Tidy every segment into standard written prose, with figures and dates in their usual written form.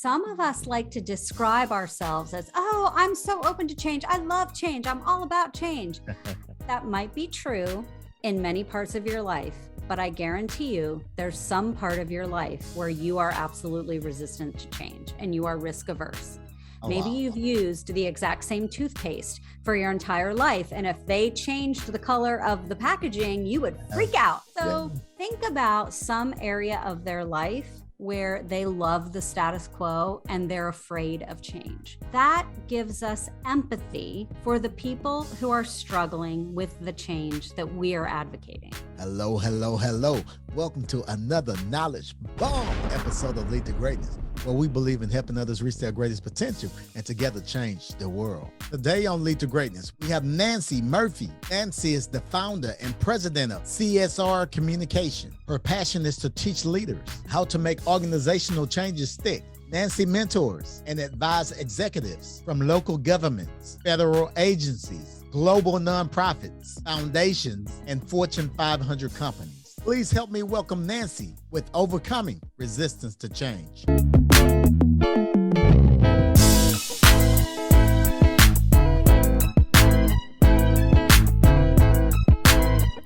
Some of us like to describe ourselves as, oh, I'm so open to change. I love change. I'm all about change. That might be true in many parts of your life, but I guarantee you there's some part of your life where you are absolutely resistant to change and you are risk averse. Maybe you've used the exact same toothpaste for your entire life. And if they changed the color of the packaging, you would freak out. So think about some area of their life where they love the status quo and they're afraid of change. That gives us empathy for the people who are struggling with the change that we are advocating. Hello, hello, hello. Welcome to another Knowledge Bomb episode of Lead to Greatness, where we believe in helping others reach their greatest potential and together change the world. Today on Lead to Greatness, we have Nancy Murphy. Nancy is the founder and president of CSR Communications. Her passion is to teach leaders how to make organizational changes stick. Nancy mentors and advises executives from local governments, federal agencies, global nonprofits, foundations, and Fortune 500 companies. Please help me welcome Nancy with Overcoming Resistance to Change.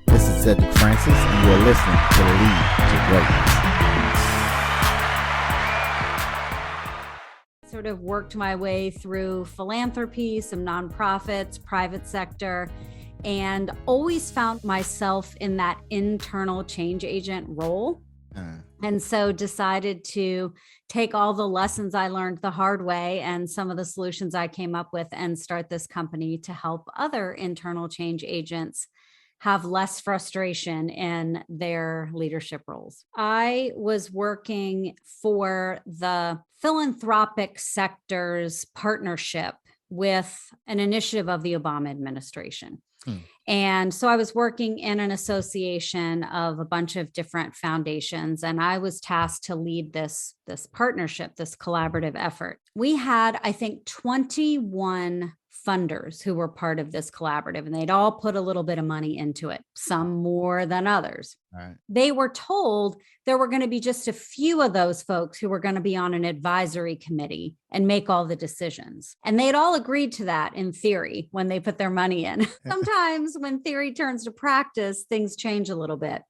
This is Cedric Francis, and you're listening to Lead to Greatness. Sort of worked my way through philanthropy, some nonprofits, private sector, and always found myself in that internal change agent role. And so decided to take all the lessons I learned the hard way and some of the solutions I came up with and start this company to help other internal change agents have less frustration in their leadership roles. I was working for the philanthropic sector's partnership with an initiative of the Obama administration. And so I was working in an association of a bunch of different foundations, and I was tasked to lead this partnership, this collaborative effort. We had, I think, 21 funders who were part of this collaborative, and they'd all put a little bit of money into it, some more than others. Right. They were told there were going to be just a few of those folks who were going to be on an advisory committee and make all the decisions. And they'd all agreed to that in theory when they put their money in. Sometimes when theory turns to practice, things change a little bit.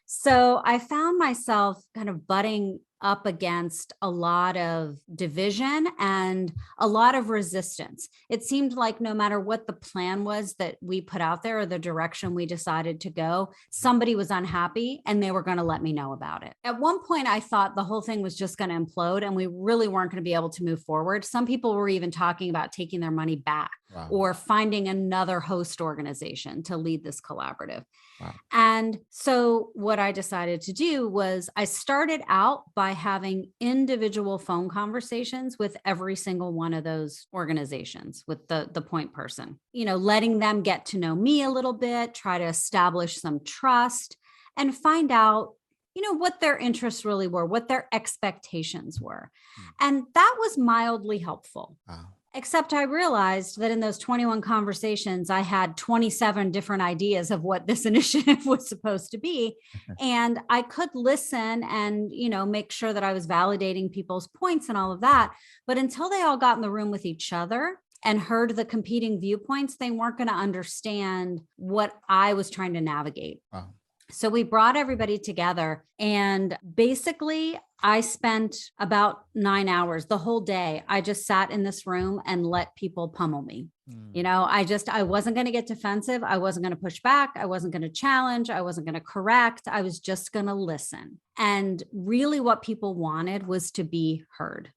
So I found myself kind of butting up against a lot of division and a lot of resistance. It seemed like no matter what the plan was that we put out there or the direction we decided to go, somebody was unhappy and they were going to let me know about it. At one point, I thought the whole thing was just going to implode and we really weren't going to be able to move forward. Some people were even talking about taking their money back. Wow. Or finding another host organization to lead this collaborative. Wow. And so what I decided to do was I started out by having individual phone conversations with every single one of those organizations with the point person, letting them get to know me a little bit, try to establish some trust and find out what their interests really were, what their expectations were. And that was mildly helpful. Wow. Except I realized that in those 21 conversations, I had 27 different ideas of what this initiative was supposed to be. And I could listen and, make sure that I was validating people's points and all of that. But until they all got in the room with each other and heard the competing viewpoints, they weren't going to understand what I was trying to navigate. Wow. So we brought everybody together and basically I spent about 9 hours the whole day. I just sat in this room and let people pummel me. I wasn't going to get defensive. I wasn't going to push back. I wasn't going to challenge. I wasn't going to correct. I was just going to listen. And really what people wanted was to be heard.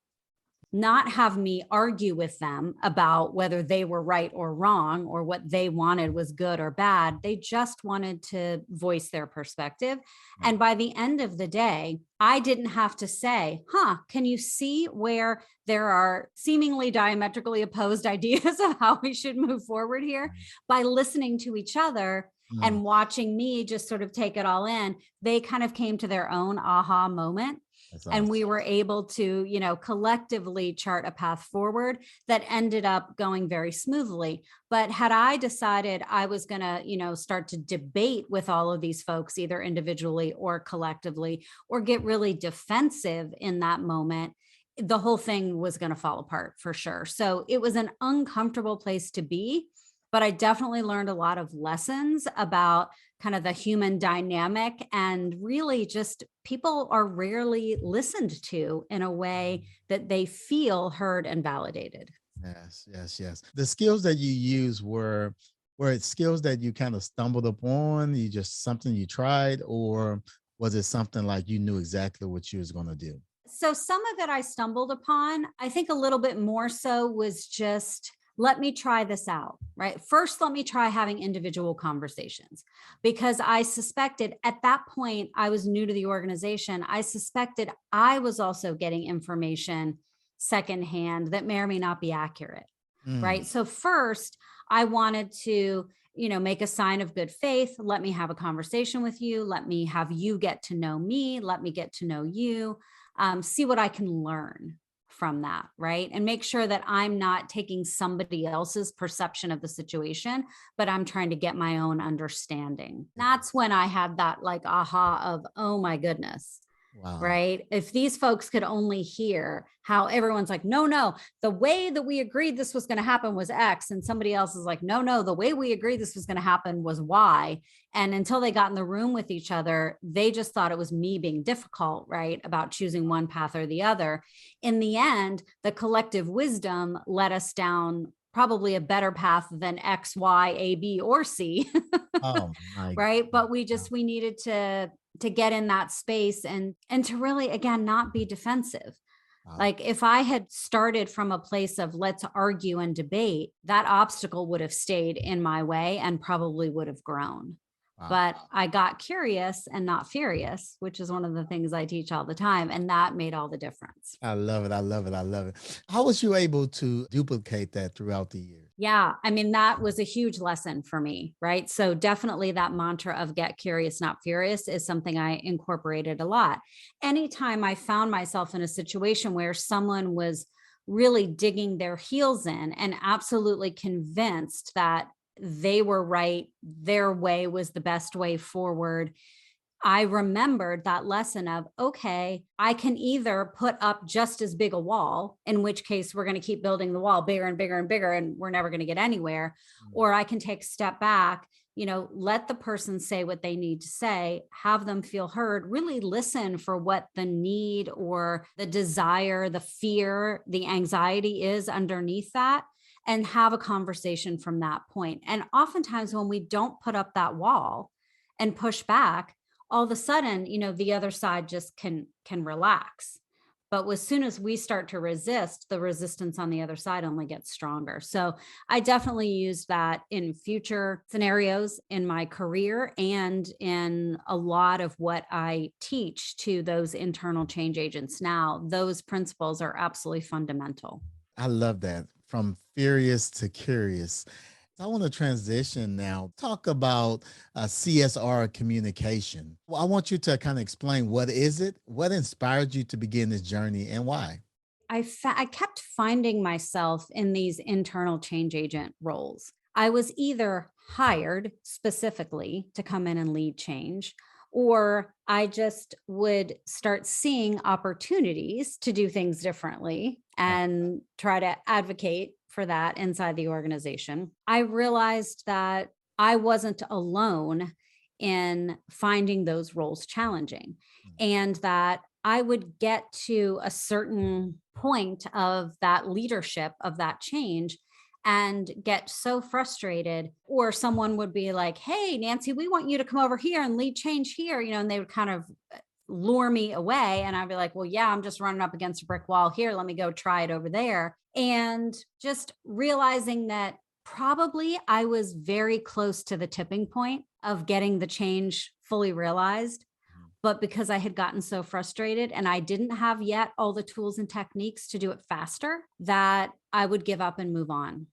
Not have me argue with them about whether they were right or wrong or what they wanted was good or bad. They just wanted to voice their perspective. And by the end of the day, I didn't have to say, can you see where there are seemingly diametrically opposed ideas of how we should move forward here? By listening to each other and watching me just sort of take it all in, they kind of came to their own aha moment. And we were able to, collectively chart a path forward that ended up going very smoothly. But had I decided I was going to, start to debate with all of these folks, either individually or collectively, or get really defensive in that moment, the whole thing was going to fall apart for sure. So it was an uncomfortable place to be, but I definitely learned a lot of lessons about kind of the human dynamic, and really just people are rarely listened to in a way that they feel heard and validated. Yes, yes, yes. The skills that you use were it skills that you kind of stumbled upon, you just something you tried, or was it something like you knew exactly what you was going to do? So some of it I stumbled upon. I think a little bit more so was just, let me try this out, right? First, let me try having individual conversations, because I suspected at that point, I was new to the organization. I suspected I was also getting information secondhand that may or may not be accurate, Mm, right? So first, I wanted to, make a sign of good faith. Let me have a conversation with you. Let me have you get to know me. Let me get to know you. See what I can learn from that, right? And make sure that I'm not taking somebody else's perception of the situation, but I'm trying to get my own understanding. That's when I had that like aha of, oh my goodness, wow. right? If these folks could only hear how everyone's like, no, no, the way that we agreed this was going to happen was X. And somebody else is like, no, no, the way we agreed this was going to happen was Y. And until they got in the room with each other, they just thought it was me being difficult, right? About choosing one path or the other. In the end, the collective wisdom led us down probably a better path than X, Y, A, B, or C. Oh my Right. But God. we needed to get in that space and to really, again, not be defensive. Wow. Like if I had started from a place of let's argue and debate, that obstacle would have stayed in my way and probably would have grown. Wow. But I got curious and not furious, which is one of the things I teach all the time. And that made all the difference. I love it. I love it. I love it. How was you able to duplicate that throughout the years? Yeah. I mean, that was a huge lesson for me, right? So definitely that mantra of get curious, not furious is something I incorporated a lot. Anytime I found myself in a situation where someone was really digging their heels in and absolutely convinced that they were right, their way was the best way forward, I remembered that lesson of, okay, I can either put up just as big a wall, in which case we're going to keep building the wall bigger and bigger and bigger, and we're never going to get anywhere. Mm, Or I can take a step back, let the person say what they need to say, have them feel heard, really listen for what the need or the desire, the fear, the anxiety is underneath that, and have a conversation from that point. And oftentimes when we don't put up that wall and push back, all of a sudden, the other side just can relax. But as soon as we start to resist, the resistance on the other side only gets stronger. So I definitely use that in future scenarios in my career and in a lot of what I teach to those internal change agents now. Those principles are absolutely fundamental. I love that. From furious to curious. I want to transition now. Talk about CSR communication. Well, I want you to kind of explain what is it, what inspired you to begin this journey, and why. I kept finding myself in these internal change agent roles. I was either hired specifically to come in and lead change, or I just would start seeing opportunities to do things differently Uh, and try to advocate for that inside the organization. I realized that I wasn't alone in finding those roles challenging, and that I would get to a certain point of that leadership of that change and get so frustrated, or someone would be like, hey, Nancy, we want you to come over here and lead change here, and they would kind of lure me away. And I'd be like, well, yeah, I'm just running up against a brick wall here. Let me go try it over there. And just realizing that probably I was very close to the tipping point of getting the change fully realized. But because I had gotten so frustrated and I didn't have yet all the tools and techniques to do it faster, that I would give up and move on.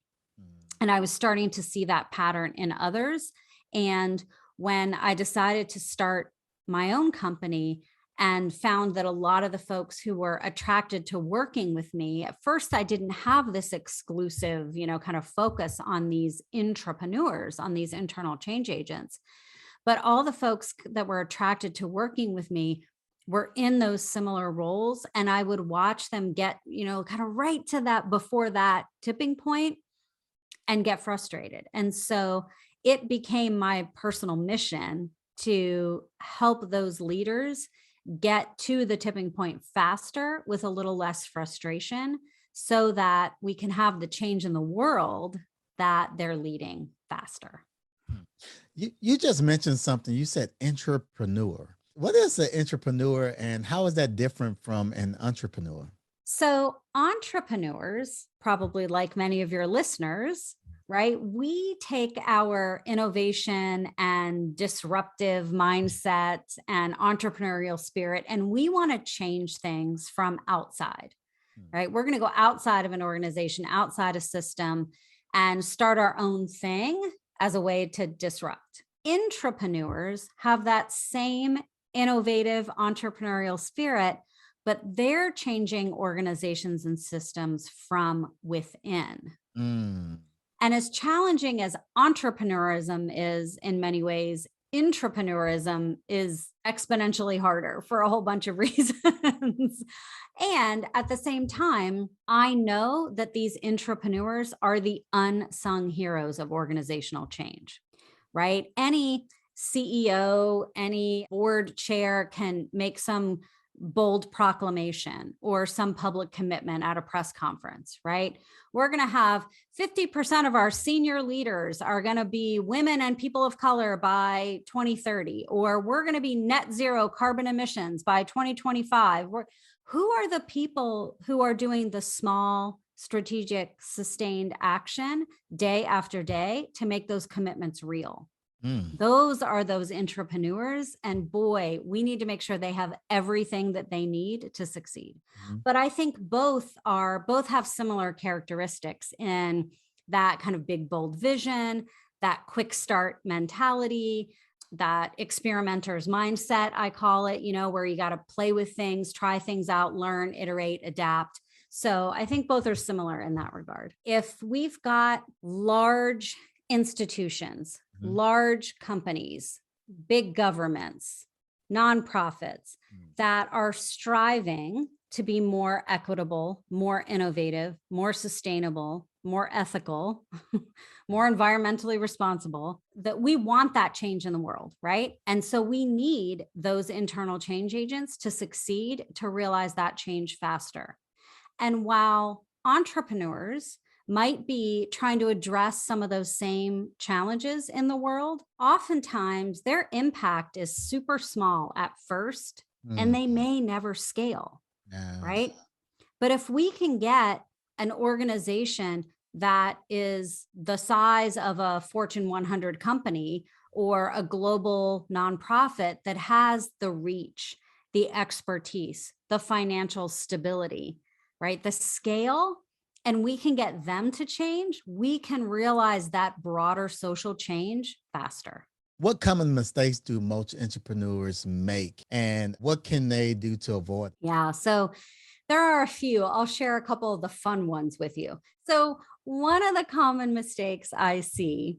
And I was starting to see that pattern in others. And when I decided to start my own company and found that a lot of the folks who were attracted to working with me, at first I didn't have this exclusive, kind of focus on these intrapreneurs, on these internal change agents. But all the folks that were attracted to working with me were in those similar roles, and I would watch them get, kind of right to that before that tipping point and get frustrated. And so it became my personal mission to help those leaders get to the tipping point faster with a little less frustration so that we can have the change in the world that they're leading faster. You just mentioned something. You said intrapreneur. What is an entrepreneur and how is that different from an entrepreneur? So entrepreneurs, probably like many of your listeners, right? We take our innovation and disruptive mindset and entrepreneurial spirit, and we want to change things from outside, right? We're going to go outside of an organization, outside a system, and start our own thing as a way to disrupt. Intrapreneurs have that same innovative entrepreneurial spirit, but they're changing organizations and systems from within. And as challenging as entrepreneurism is in many ways, intrapreneurism is exponentially harder for a whole bunch of reasons. And at the same time, I know that these intrapreneurs are the unsung heroes of organizational change, right? Any CEO, any board chair can make some bold proclamation or some public commitment at a press conference, right? We're going to have 50% of our senior leaders are going to be women and people of color by 2030, or we're going to be net zero carbon emissions by 2025. Who are the people who are doing the small, strategic, sustained action day after day to make those commitments real? Those are those intrapreneurs. And boy, we need to make sure they have everything that they need to succeed. But I think both have similar characteristics in that kind of big, bold vision, that quick start mentality, that experimenter's mindset, I call it, where you got to play with things, try things out, learn, iterate, adapt. So I think both are similar in that regard. If we've got large institutions, large companies, big governments, nonprofits that are striving to be more equitable, more innovative, more sustainable, more ethical, more environmentally responsible, that we want that change in the world, right? And so we need those internal change agents to succeed, to realize that change faster. And while entrepreneurs might be trying to address some of those same challenges in the world, oftentimes their impact is super small at first, and they may never scale, right? But if we can get an organization that is the size of a Fortune 100 company or a global nonprofit that has the reach, the expertise, the financial stability, right? The scale, and we can get them to change, we can realize that broader social change faster. What common mistakes do most entrepreneurs make, and what can they do to avoid? Yeah, so there are a few. I'll share a couple of the fun ones with you. So one of the common mistakes I see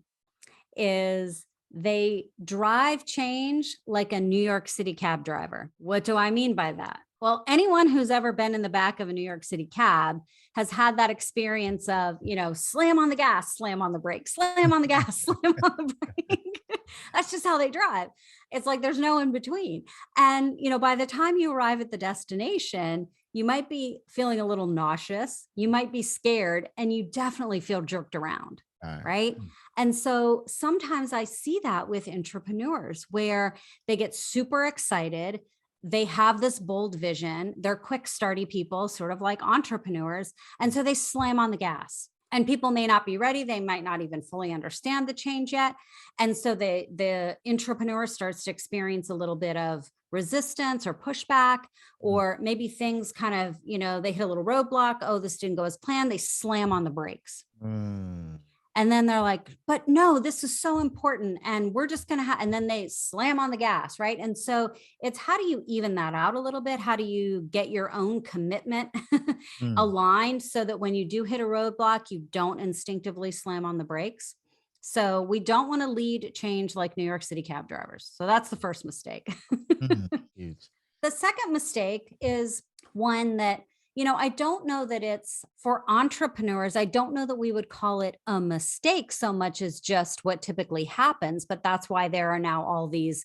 is they drive change like a New York City cab driver. What do I mean by that? Well, anyone who's ever been in the back of a New York City cab has had that experience of, slam on the gas, slam on the brake, slam on the gas, slam on the brake. That's just how they drive. It's like there's no in between. And, by the time you arrive at the destination, you might be feeling a little nauseous, you might be scared, and you definitely feel jerked around, right? And so sometimes I see that with entrepreneurs where they get super excited. They have this bold vision. They're quick, starty people, sort of like entrepreneurs. And so they slam on the gas. And people may not be ready. They might not even fully understand the change yet. And so the entrepreneur starts to experience a little bit of resistance or pushback, or maybe things kind of, they hit a little roadblock. Oh, this didn't go as planned. They slam on the brakes. And then they're like, but no, this is so important. And we're just going to and then they slam on the gas, right? And so it's how do you even that out a little bit? How do you get your own commitment aligned so that when you do hit a roadblock, you don't instinctively slam on the brakes? So we don't want to lead change like New York City cab drivers. So that's the first mistake. Huge. The second mistake is one that, I don't know that it's for entrepreneurs. I don't know that we would call it a mistake so much as just what typically happens, but that's why there are now all these,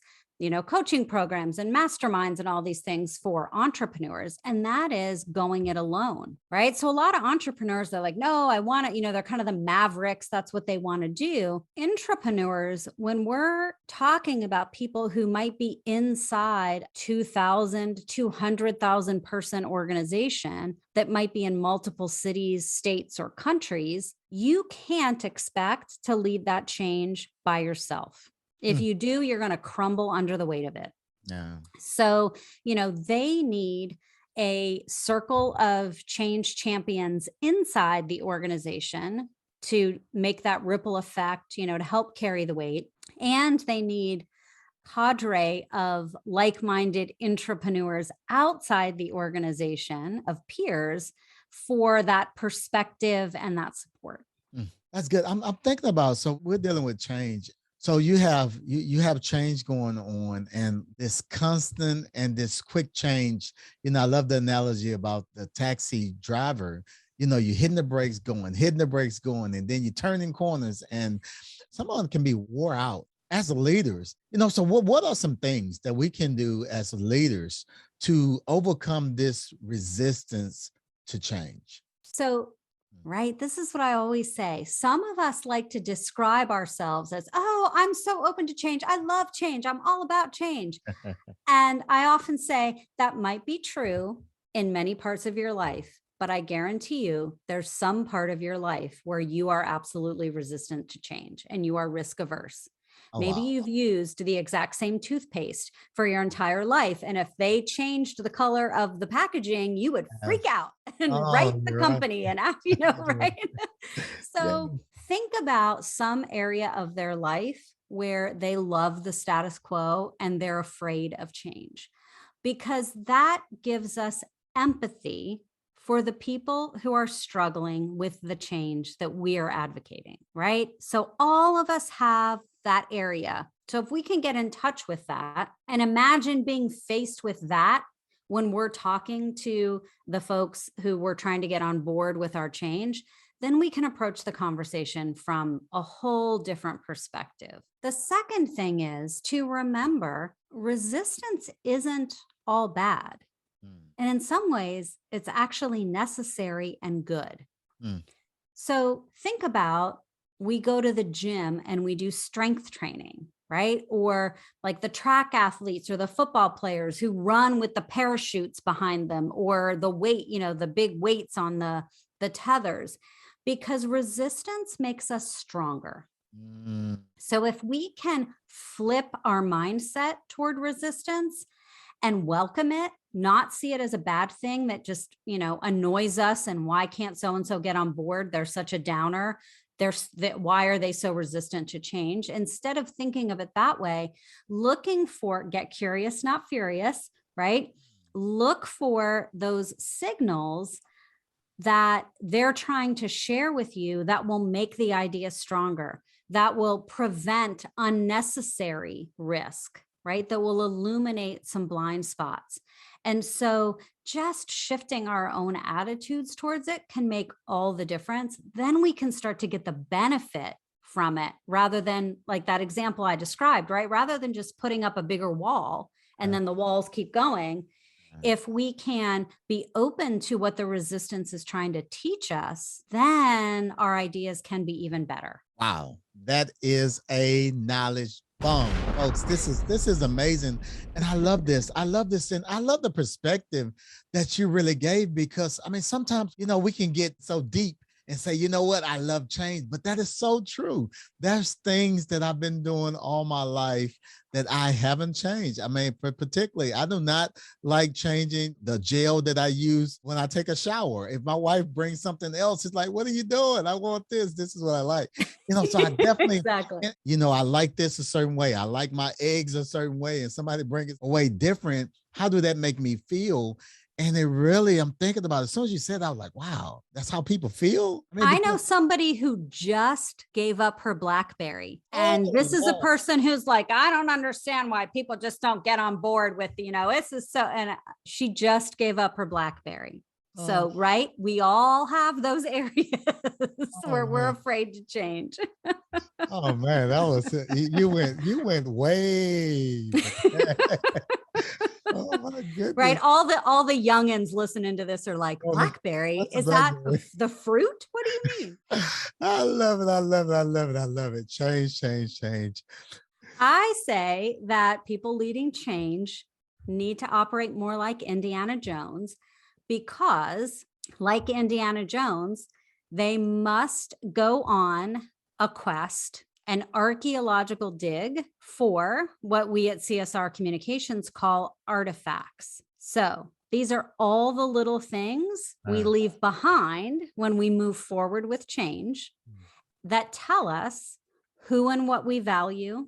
coaching programs and masterminds and all these things for entrepreneurs. And that is going it alone, right? So a lot of entrepreneurs, they're like, no, I want to, they're kind of the mavericks. That's what they want to do. Intrapreneurs, when we're talking about people who might be inside 2,000, 200,000 person organization that might be in multiple cities, states, or countries, you can't expect to lead that change by yourself. If you do, you're going to crumble under the weight of it. Yeah. So, they need a circle of change champions inside the organization to make that ripple effect, to help carry the weight. And they need cadre of like-minded intrapreneurs outside the organization of peers for that perspective and that support. That's good. I'm thinking about, so we're dealing with change. So you have change going on, and this constant and this quick change. I love the analogy about the taxi driver. You're hitting the brakes going, and then you're turning corners, and some of them can be wore out as leaders. So what are some things that we can do as leaders to overcome this resistance to change? So, right, this is what I always say. Some of us like to describe ourselves as, oh, I'm so open to change. I love change. I'm all about change. And I often say that might be true in many parts of your life, but I guarantee you there's some part of your life where you are absolutely resistant to change and you are risk averse. Oh, Maybe wow. you've used the exact same toothpaste for your entire life. And if they changed the color of the packaging, you would freak out and write the company and, right? So think about some area of their life where they love the status quo and they're afraid of change, because that gives us empathy for the people who are struggling with the change that we are advocating, right? So all of us have that area. So if we can get in touch with that and imagine being faced with that when we're talking to the folks who we're trying to get on board with our change, then we can approach the conversation from a whole different perspective. The second thing is to remember resistance isn't all bad. And in some ways, it's actually necessary and good. So think about, we go to the gym and we do strength training, right? Or like the track athletes or the football players who run with the parachutes behind them, or the weight, the big weights on the tethers, because resistance makes us stronger. So if we can flip our mindset toward resistance and welcome it, not see it as a bad thing that just, annoys us, and why can't so-and-so get on board? They're such a downer. Why are they so resistant to change? Instead of thinking of it that way, get curious, not furious, right? Look for those signals that they're trying to share with you that will make the idea stronger, that will prevent unnecessary risk, right? That will illuminate some blind spots. And so just shifting our own attitudes towards it can make all the difference. Then we can start to get the benefit from it, rather than like that example I described, right? Rather than just putting up a bigger wall and then the walls keep going. If we can be open to what the resistance is trying to teach us, then our ideas can be even better. Wow, that is a knowledge bomb, folks. This is amazing, and I love this. And I love the perspective that you really gave, because sometimes we can get so deep and say, you know what, I love change, but that is so true. There's things that I've been doing all my life that I haven't changed. Particularly, I do not like changing the gel that I use when I take a shower. If my wife brings something else, it's like, what are you doing? I want this. This is what I like. So I definitely, exactly. I like this a certain way. I like my eggs a certain way, and somebody brings it a way different. How do that make me feel? And it really, I'm thinking about it. As soon as you said that, I was like, wow, that's how people feel. I know somebody who just gave up her BlackBerry. And Oh, this is a wow. person who's like, I don't understand why people just don't get on board with, this is so, and she just gave up her BlackBerry. So, right. We all have those areas where we're afraid to change. Oh man, that was you went way. Oh my goodness. Right. All the youngins listening to this are like, BlackBerry, is that the fruit? What do you mean? I love it. I love it. I love it. I love it. Change, change, change. I say that people leading change need to operate more like Indiana Jones, because like Indiana Jones, they must go on a quest, an archaeological dig for what we at CSR Communications call artifacts. So these are all the little things we leave behind when we move forward with change that tell us who and what we value,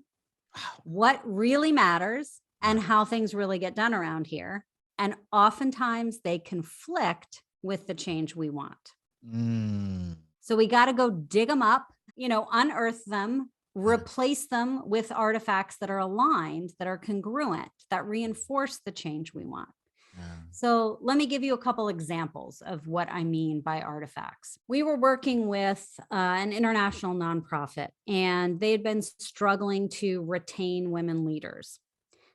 what really matters, and how things really get done around here. And oftentimes they conflict with the change we want. So we got to go dig them up, unearth them, replace them with artifacts that are aligned, that are congruent, that reinforce the change we want. So let me give you a couple examples of what I mean by artifacts. We were working with an international nonprofit, and they had been struggling to retain women leaders.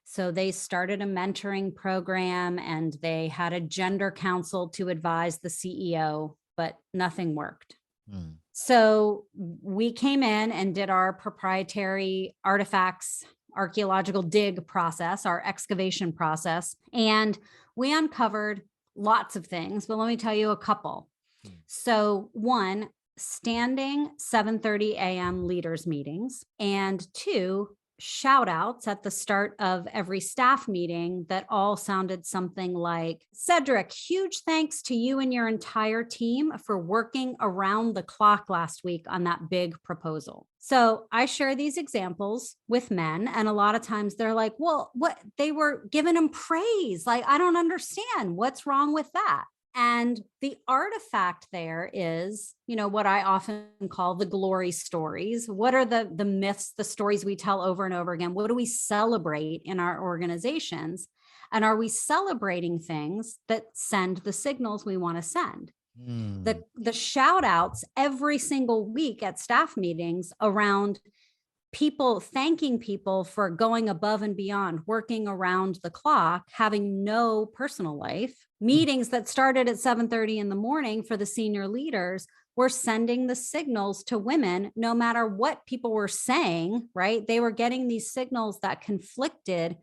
So they started a mentoring program, and they had a gender council to advise the CEO, but nothing worked. So we came in and did our proprietary artifacts, archaeological dig process, our excavation process, and we uncovered lots of things, but let me tell you a couple. So one, standing 7:30 a.m. leaders meetings, and two, shout outs at the start of every staff meeting that all sounded something like, Cedric, huge thanks to you and your entire team for working around the clock last week on that big proposal. So I share these examples with men, and a lot of times they're like, well, what? They were giving them praise. Like, I don't understand. What's wrong with that? And the artifact there is, what I often call the glory stories. What are the myths, the stories we tell over and over again? What do we celebrate in our organizations? And are we celebrating things that send the signals we want to send? The shout outs every single week at staff meetings around people thanking people for going above and beyond, working around the clock, having no personal life, meetings that started at 7:30 in the morning for the senior leaders were sending the signals to women, no matter what people were saying, right? They were getting these signals that conflicted.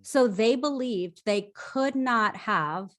So they believed they could not have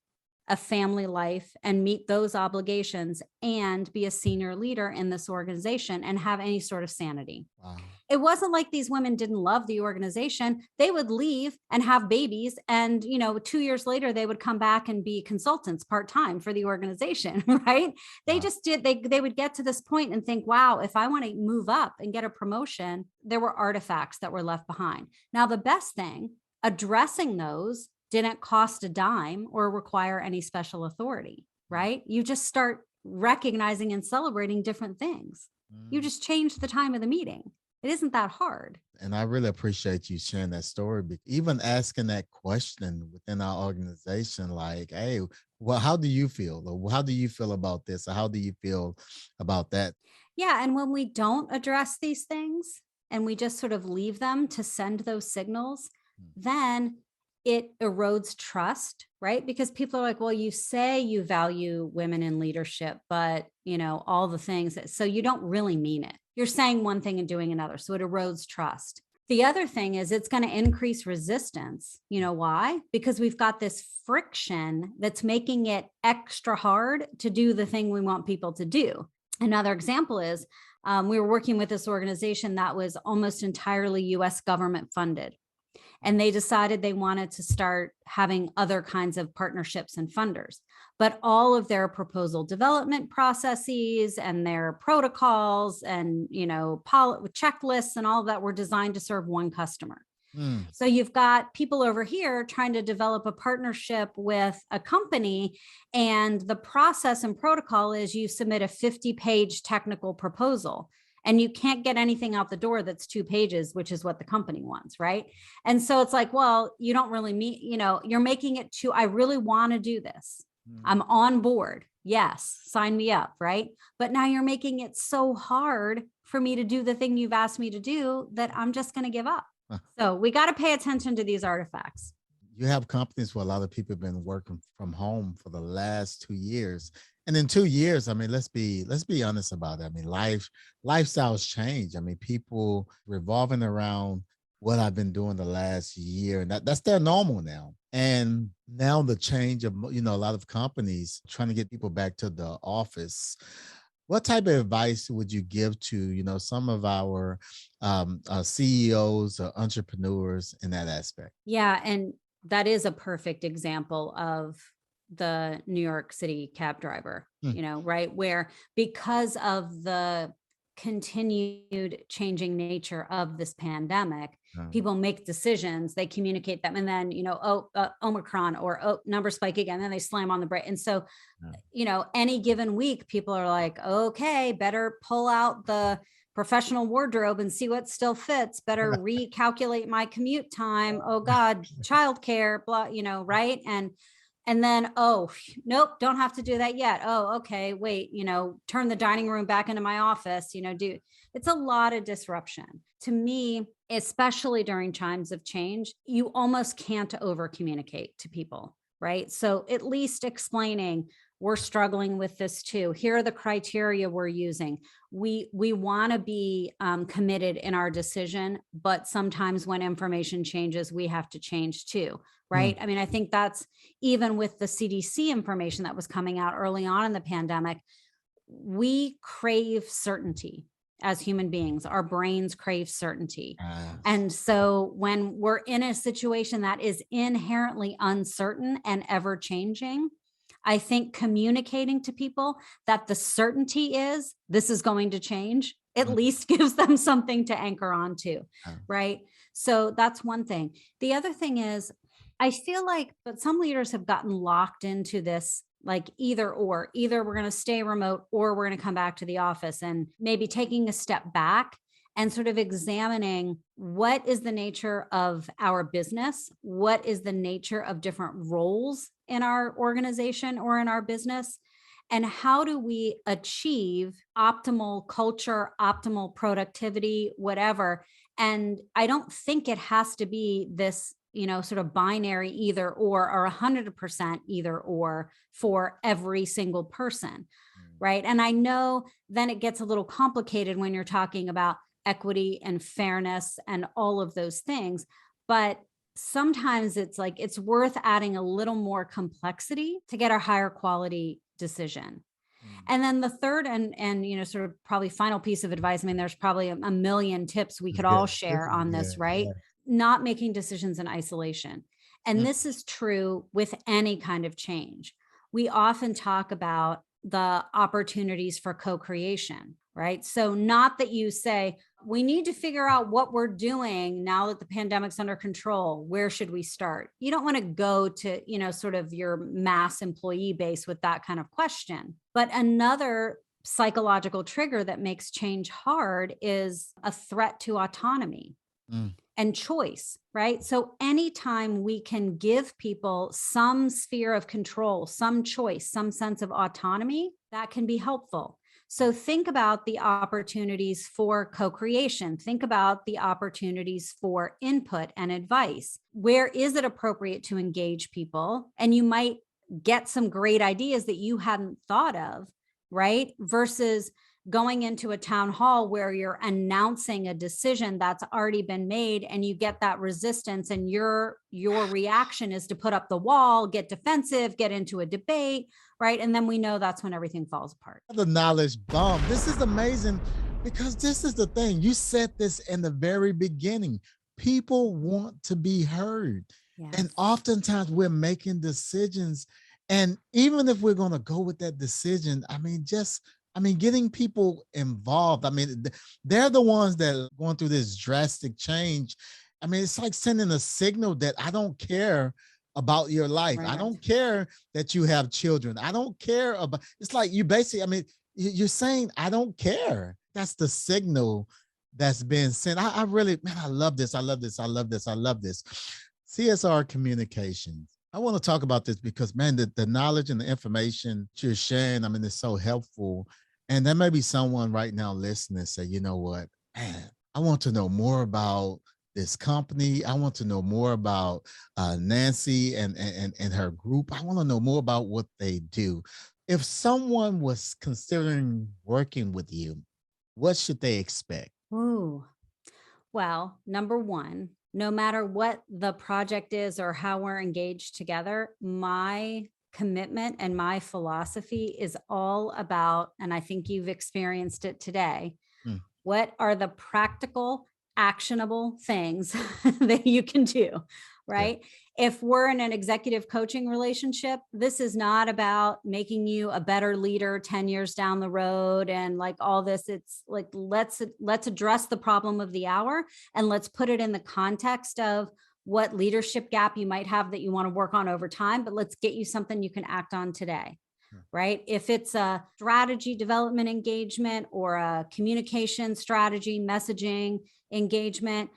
a family life and meet those obligations and be a senior leader in this organization and have any sort of sanity. Wow. It wasn't like these women didn't love the organization. They would leave and have babies. And, 2 years later, they would come back and be consultants part-time for the organization, right? They just did. They would get to this point and think, wow, if I want to move up and get a promotion, there were artifacts that were left behind. Now, the best thing, addressing those didn't cost a dime or require any special authority, right? You just start recognizing and celebrating different things. You just change the time of the meeting. It isn't that hard. And I really appreciate you sharing that story. Even asking that question within our organization, like, hey, well, how do you feel? Or how do you feel about this? Or how do you feel about that? Yeah. And when we don't address these things and we just sort of leave them to send those signals, then it erodes trust, right? Because people are like, well, you say you value women in leadership, but all the things so you don't really mean it. You're saying one thing and doing another. So it erodes trust. The other thing is it's going to increase resistance. You know why? Because we've got this friction that's making it extra hard to do the thing we want people to do. Another example is we were working with this organization that was almost entirely US government funded. And they decided they wanted to start having other kinds of partnerships and funders. But all of their proposal development processes and their protocols and, checklists and all of that were designed to serve one customer. Mm. So you've got people over here trying to develop a partnership with a company, and the process and protocol is you submit a 50-page technical proposal, and you can't get anything out the door that's 2 pages, which is what the company wants, right? And so it's like, well, you don't really meet, you're making it too, I really want to do this. I'm on board. Yes, sign me up, right? But now you're making it so hard for me to do the thing you've asked me to do that I'm just going to give up. So we got to pay attention to these artifacts. You have companies where a lot of people have been working from home for the last 2 years. And in 2 years, I mean, let's be honest about it. I mean, lifestyles change. I mean, people revolving around what I've been doing the last year, and that's their normal now. And now the change of, a lot of companies trying to get people back to the office. What type of advice would you give to, some of our CEOs or entrepreneurs in that aspect? Yeah. And that is a perfect example of the New York City cab driver, right? Where because of the continued changing nature of this pandemic, people make decisions, they communicate them, and then, Omicron or number spike again, then they slam on the brake. And so, any given week, people are like, okay, better pull out the professional wardrobe and see what still fits, better recalculate my commute time. Oh God, childcare, blah, right. And then, oh, nope, don't have to do that yet. Oh, okay, wait, turn the dining room back into my office, it's a lot of disruption. To me, especially during times of change, you almost can't over communicate to people, right? So at least explaining, we're struggling with this too. Here are the criteria we're using. We want to be committed in our decision, but sometimes when information changes, we have to change too, right? I mean, I think that's even with the CDC information that was coming out early on in the pandemic, we crave certainty as human beings. Our brains crave certainty. And so when we're in a situation that is inherently uncertain and ever changing, I think communicating to people that the certainty is this is going to change, at least gives them something to anchor onto, right? So that's one thing. The other thing is, I feel like, but some leaders have gotten locked into this, like either we're going to stay remote or we're going to come back to the office, and maybe taking a step back and sort of examining what is the nature of our business, what is the nature of different roles in our organization or in our business, and how do we achieve optimal culture, optimal productivity, whatever. And I don't think it has to be this, sort of binary either or 100% either or for every single person, right? And I know then it gets a little complicated when you're talking about equity and fairness and all of those things. But sometimes it's like, it's worth adding a little more complexity to get a higher quality decision. And then the third and sort of probably final piece of advice, I mean, there's probably a million tips we could all share on this, right? Not making decisions in isolation. And this is true with any kind of change. We often talk about the opportunities for co-creation, right? So not that you say, we need to figure out what we're doing now that the pandemic's under control. Where should we start? You don't want to go to, sort of your mass employee base with that kind of question. But another psychological trigger that makes change hard is a threat to autonomy and choice, right? So anytime we can give people some sphere of control, some choice, some sense of autonomy, that can be helpful. So think about the opportunities for co-creation. Think about the opportunities for input and advice. Where is it appropriate to engage people? And you might get some great ideas that you hadn't thought of, right? Versus going into a town hall where you're announcing a decision that's already been made and you get that resistance, and your reaction is to put up the wall, get defensive, get into a debate, right? And then we know that's when everything falls apart. The knowledge bomb. This is amazing, because this is the thing. You said this in the very beginning. People want to be heard. Yes. And oftentimes we're making decisions. And even if we're going to go with that decision, getting people involved. I mean, they're the ones that are going through this drastic change. I mean, it's like sending a signal that I don't care about your life. Right. I don't care that you have children. I don't care about, it's like you basically, I mean, you're saying, I don't care. That's the signal that's been sent. I really, man, I love this. I love this. I love this. I love this. CSR Communications. I want to talk about this because, man, the knowledge and the information you're sharing, I mean, it's so helpful. And there may be someone right now listening say, you know what, man, I want to know more about this company. I want to know more about Nancy and her group. I want to know more about what they do. If someone was considering working with you, what should they expect? Ooh. Well, number one, no matter what the project is or how we're engaged together, my commitment and my philosophy is all about, and I think you've experienced it today, what are the practical, actionable things that you can do, right? Yeah. If we're in an executive coaching relationship, this is not about making you a better leader 10 years down the road and like all this. It's like, let's address the problem of the hour and let's put it in the context of what leadership gap you might have that you want to work on over time, but let's get you something you can act on today. Right? If it's a strategy development engagement or a communication strategy, messaging engagement,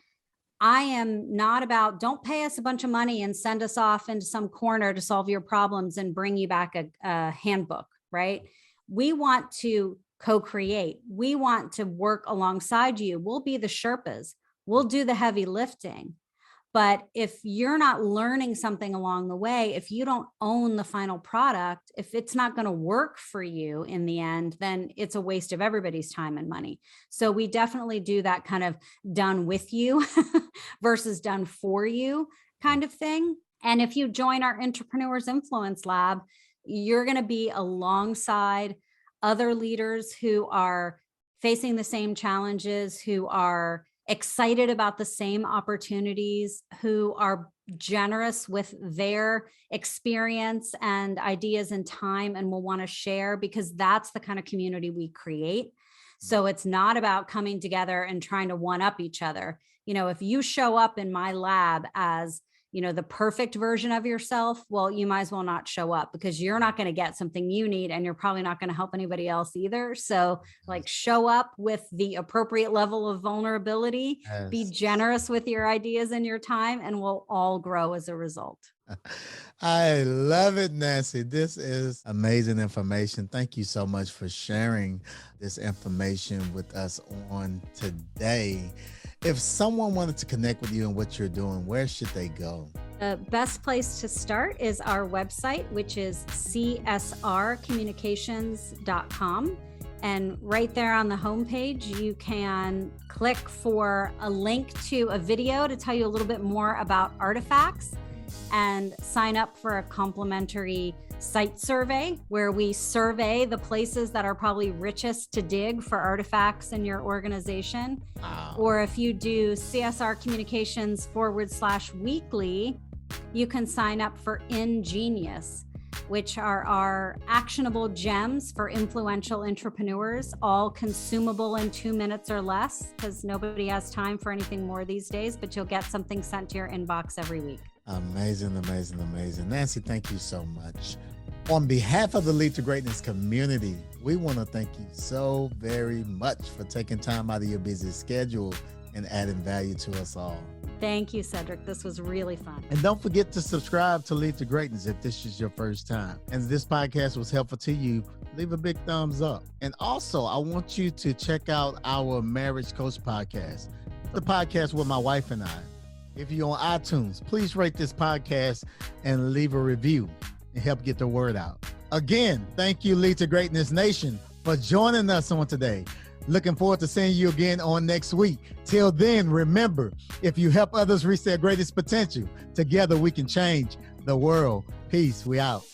I am not about, don't pay us a bunch of money and send us off into some corner to solve your problems and bring you back a handbook, right? We want to co-create. We want to work alongside you. We'll be the Sherpas. We'll do the heavy lifting. But if you're not learning something along the way, if you don't own the final product, if it's not going to work for you in the end, then it's a waste of everybody's time and money. So we definitely do that kind of done with you versus done for you kind of thing. And if you join our Intrapreneurs Influence Lab, you're going to be alongside other leaders who are facing the same challenges, who are excited about the same opportunities, who are generous with their experience and ideas and time and will want to share, because that's the kind of community we create. So it's not about coming together and trying to one up each other. You know, if you show up in my lab as, you know, the perfect version of yourself, well, you might as well not show up because you're not going to get something you need and you're probably not going to help anybody else either. So like show up with the appropriate level of vulnerability, yes. Be generous with your ideas and your time, and we'll all grow as a result. I love it, Nancy. This is amazing information. Thank you so much for sharing this information with us on today. If someone wanted to connect with you and what you're doing, where should they go? The best place to start is our website, which is csrcommunications.com. And right there on the homepage, you can click for a link to a video to tell you a little bit more about artifacts and sign up for a complimentary site survey where we survey the places that are probably richest to dig for artifacts in your organization. Wow. Or if you do CSR Communications /weekly, you can sign up for Ingenious, which are our actionable gems for influential entrepreneurs, all consumable in 2 minutes or less, because nobody has time for anything more these days, but you'll get something sent to your inbox every week. Amazing, amazing, amazing. Nancy, thank you so much. On behalf of the Lead to Greatness community, we want to thank you so very much for taking time out of your busy schedule and adding value to us all. Thank you, Cedric. This was really fun. And don't forget to subscribe to Lead to Greatness if this is your first time. And if this podcast was helpful to you, leave a big thumbs up. And also, I want you to check out our Marriage Coach podcast, the podcast with my wife and I. If you're on iTunes, please rate this podcast and leave a review and help get the word out. Again, thank you, Lead to Greatness Nation, for joining us on today. Looking forward to seeing you again on next week. Till then, remember, if you help others reach their greatest potential, together we can change the world. Peace. We out.